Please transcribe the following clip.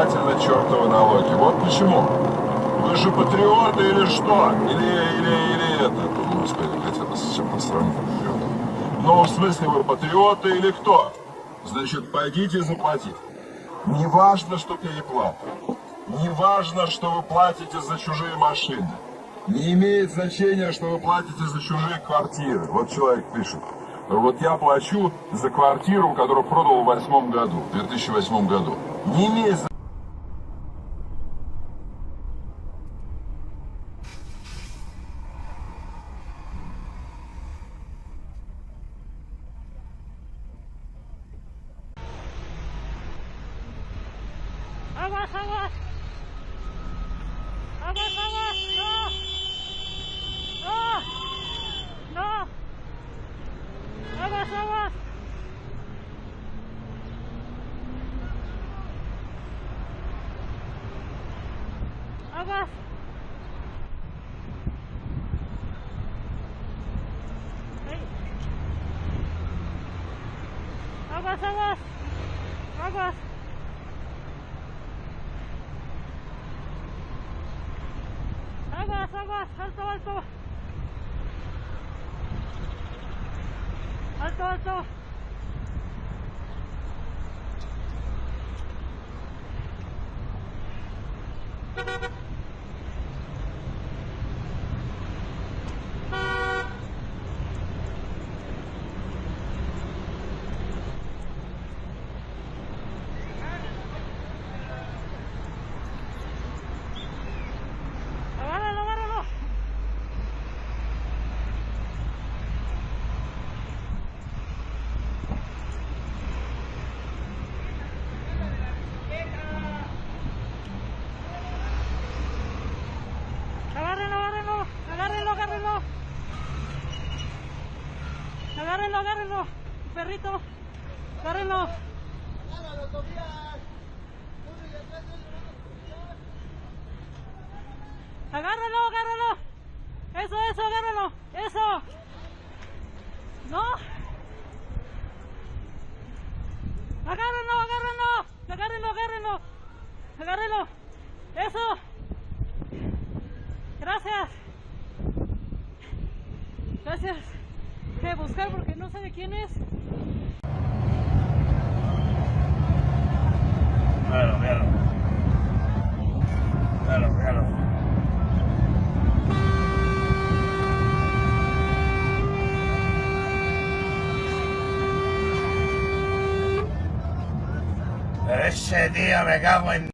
на чертовы налоги. Вот почему. Вы же патриоты или что? Или это? Господи, хотя-то совсем по сравнению. Ну, в смысле, вы патриоты или кто? Значит, пойдите заплатить. Не важно, что переплата. Не важно, что вы платите за чужие машины. Не имеет значения, что вы платите за чужие квартиры. Вот человек пишет. Вот я плачу за квартиру, которую продал в 2008 году, в 2008 году. Не имеет значения. Aguas, aguas. Aguas, aguas. No. No. No. Aguas, aguas. Aguas. Hey. Aguas, aguas. Aguas. Aguas, aguas, alto, alto. Alto, alto. Agárralo, agárralo. Agárrenlo, agárrenlo, agárrenlo, agárrenlo. Agárrenlo, agárrenlo, perrito, agárrenlo. Agárralo, agárralo. Eso, agárralo, eso. No. Agárrenlo, agárrenlo, agárrenlo, agárrenlo. Agárrenlo. Eso. Gracias. Gracias. Voy a buscar porque no sé de quién es. Míralo, míralo. Míralo, míralo. Ese tío me cago en...